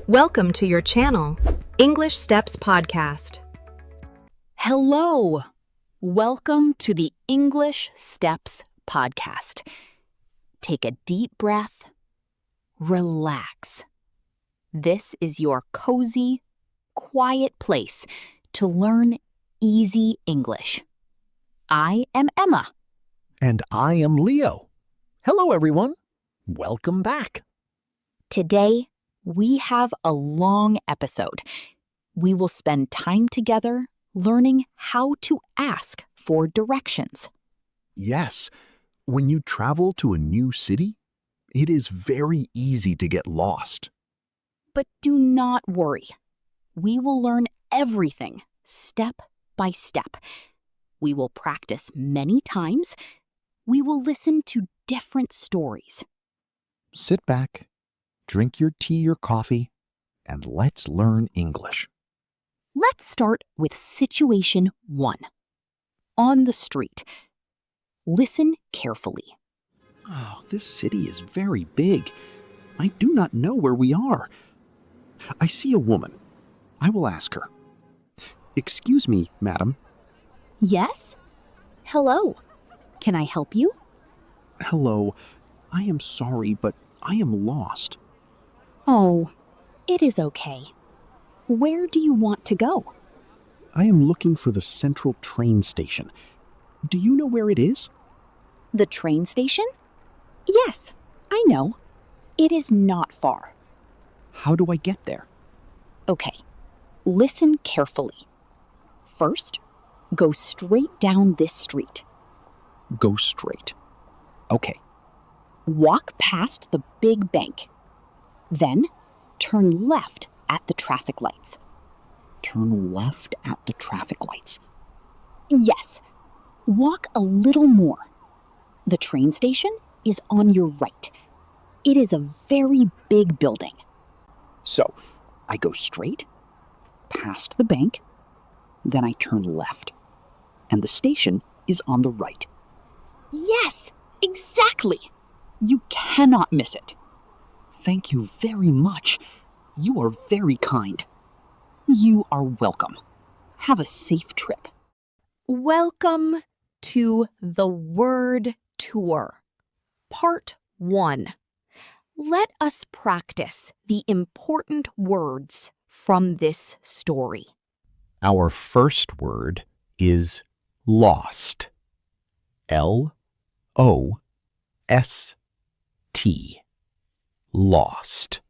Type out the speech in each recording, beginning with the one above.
Welcome to your channel, English Steps Podcast. Hello. Welcome to the English Steps Podcast. Take a deep breath. Relax. This is your cozy, quiet place to learn easy English. I am Emma. And I am Leo. Hello, everyone. Welcome back. Today, we have a long episode. We will spend time together learning how to ask for directions. Yes, when you travel to a new city, it is very easy to get lost. But do not worry. We will learn everything step by step. We will practice many times. We will listen to different stories. Sit back, drink your tea or coffee, and let's learn English. Let's start with situation 1. On the street. Listen carefully. Oh, this city is very big. I do not know where we are. I see a woman. I will ask her. Excuse me, madam. Yes? Hello. Can I help you? Hello. I am sorry, but I am lost. Oh, it is okay. Where do you want to go? I am looking for the central train station. Do you know where it is? The train station? Yes, I know. It is not far. How do I get there? Okay, listen carefully. First, go straight down this street. Go straight. Okay. Walk past the big bank. Then, turn left at the traffic lights. Turn left at the traffic lights. Yes. Walk a little more. The train station is on your right. It is a very big building. So, I go straight, past the bank, then I turn left, and the station is on the right. Yes, exactly. You cannot miss it. Thank you very much. You are very kind. You are welcome. Have a safe trip. Welcome to the Word Tour, Part 1. Let us practice the important words from this story. Our first word is lost. L-O-S-T. Lost.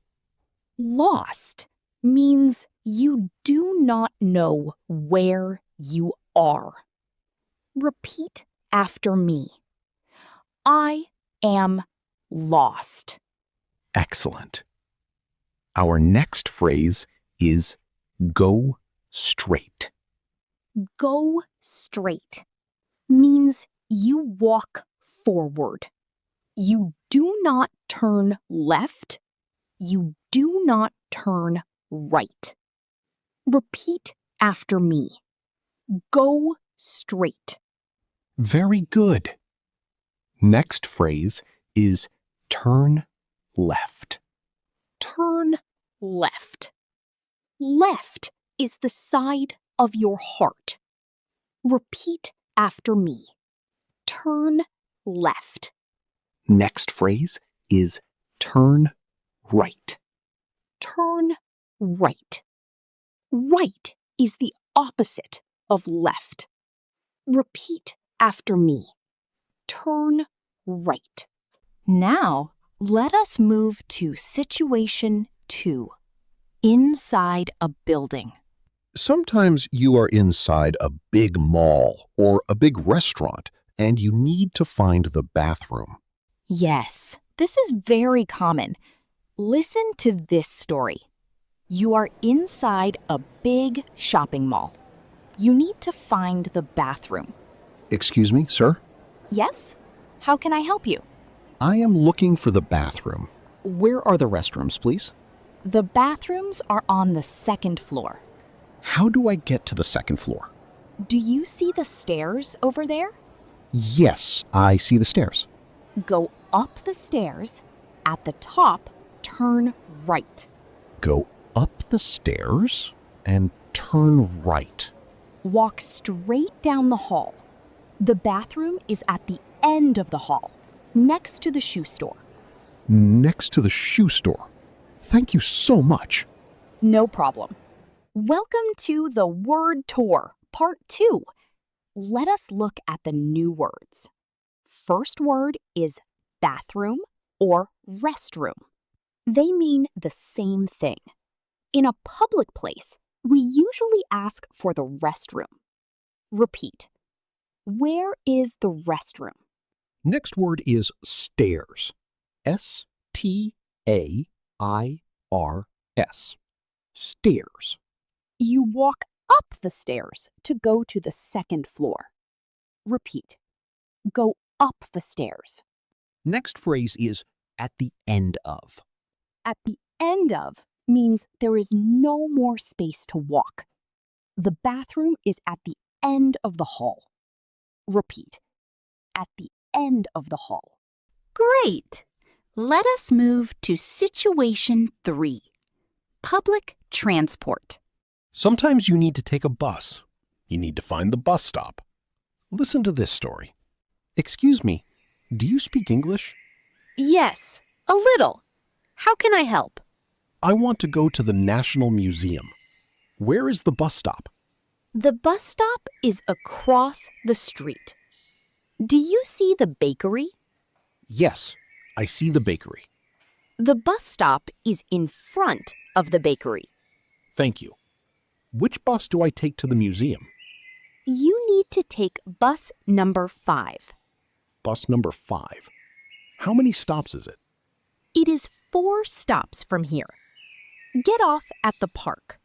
Lost means you do not know where you are. Repeat after me. I am lost. Excellent. Our next phrase is go straight. Go straight means you walk forward. You do not turn left. You do not turn right. Repeat after me. Go straight. Very good. Next phrase is turn left. Turn left. Left is the side of your heart. Repeat after me. Turn left. Next phrase is turn right. Turn right. Right is the opposite of left. Repeat after me. Turn right. Now, let us move to situation 2. Inside a building. Sometimes you are inside a big mall or a big restaurant and you need to find the bathroom. Yes, this is very common. Listen to this story. You are inside a big shopping mall. You need to find the bathroom. Excuse me, sir? Yes? How can I help you? I am looking for the bathroom. Where are the restrooms, please? The bathrooms are on the 2nd floor. How do I get to the 2nd floor? Do you see the stairs over there? Yes, I see the stairs. Go up the stairs. At the top, turn right. Go the stairs and turn right. Walk straight down the hall. The bathroom is at the end of the hall, next to the shoe store. Next to the shoe store. Thank you so much. No problem. Welcome to the word tour, part 2. Let us look at the new words. First word is bathroom or restroom. They mean the same thing. In a public place, we usually ask for the restroom. Repeat. Where is the restroom? Next word is stairs. S-T-A-I-R-S. Stairs. You walk up the stairs to go to the second floor. Repeat. Go up the stairs. Next phrase is at the end of. At the end of means there is no more space to walk. The bathroom is at the end of the hall. Repeat. At the end of the hall. Great! Let us move to situation 3. Public transport. Sometimes you need to take a bus. You need to find the bus stop. Listen to this story. Excuse me, do you speak English? Yes, a little. How can I help? I want to go to the National Museum. Where is the bus stop? The bus stop is across the street. Do you see the bakery? Yes, I see the bakery. The bus stop is in front of the bakery. Thank you. Which bus do I take to the museum? You need to take bus number 5. Bus number 5. How many stops is it? It is 4 stops from here. Get off at the park.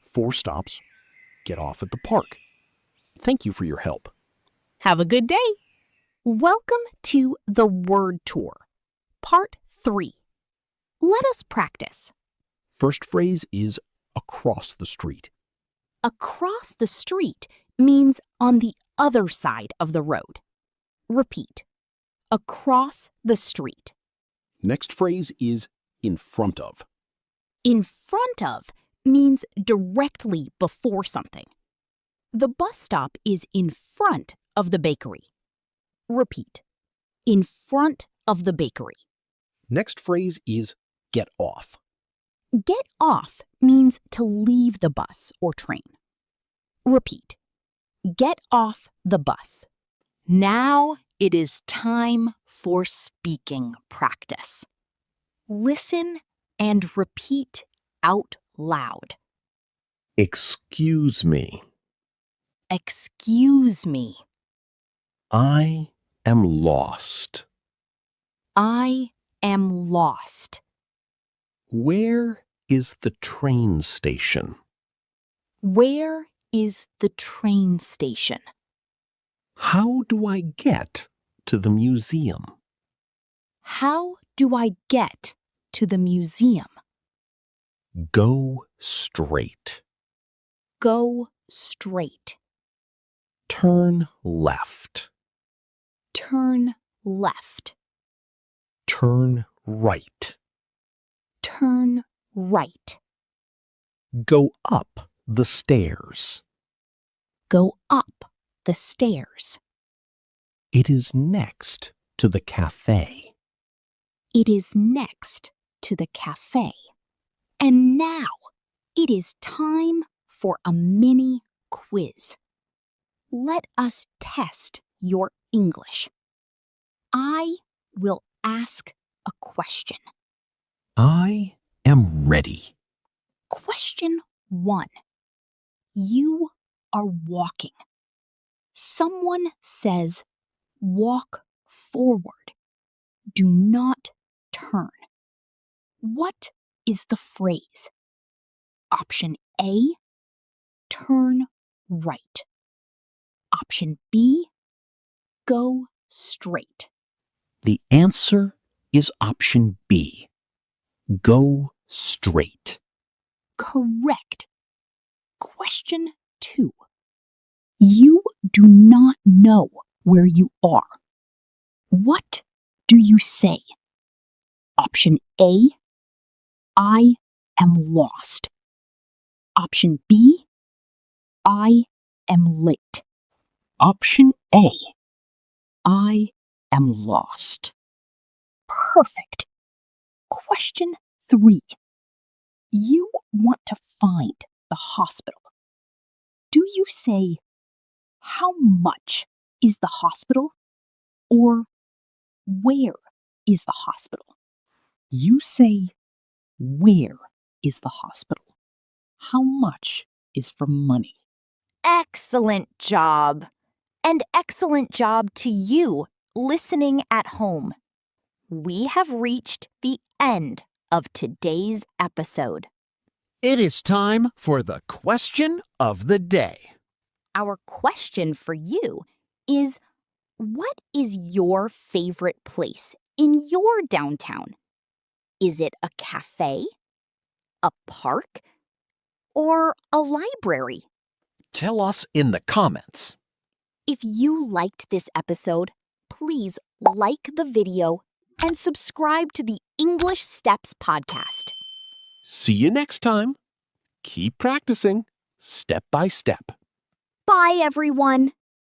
4 stops. Get off at the park. Thank you for your help. Have a good day. Welcome to the word tour, part 3. Let us practice. First phrase is across the street. Across the street means on the other side of the road. Repeat. Across the street. Next phrase is in front of. In front of means directly before something. The bus stop is in front of the bakery. Repeat. In front of the bakery. Next phrase is get off. Get off means to leave the bus or train. Repeat. Get off the bus. Now it is time for speaking practice. Listen and repeat out loud. Excuse me. Excuse me. I am lost. I am lost. Where is the train station? Where is the train station? How do I get to the museum? How do I get to the museum? Go straight. Go straight. Turn left. Turn left. Turn right. Turn right. Go up the stairs. Go up the stairs. It is next to the cafe. It is next to the cafe. And now it is time for a mini quiz. Let us test your English. I will ask a question. I am ready. Question 1. You are walking. Someone says, walk forward. Do not turn. What is the phrase? Option A, turn right. Option B, go straight. The answer is option B. Go straight. Correct. Question 2. You do not know where you are. What do you say? Option A, I am lost. Option B, I am late. Option A. I am lost. Perfect. Question 3. You want to find the hospital. Do you say, how much is the hospital? Or where is the hospital? You say, where is the hospital? How much is for money? Excellent job. And excellent job to you listening at home. We have reached the end of today's episode. It is time for the question of the day. Our question for you is, what is your favorite place in your downtown? Is it a cafe, a park, or a library? Tell us in the comments. If you liked this episode, please like the video and subscribe to the English Steps podcast. See you next time. Keep practicing, step by step. Bye, everyone.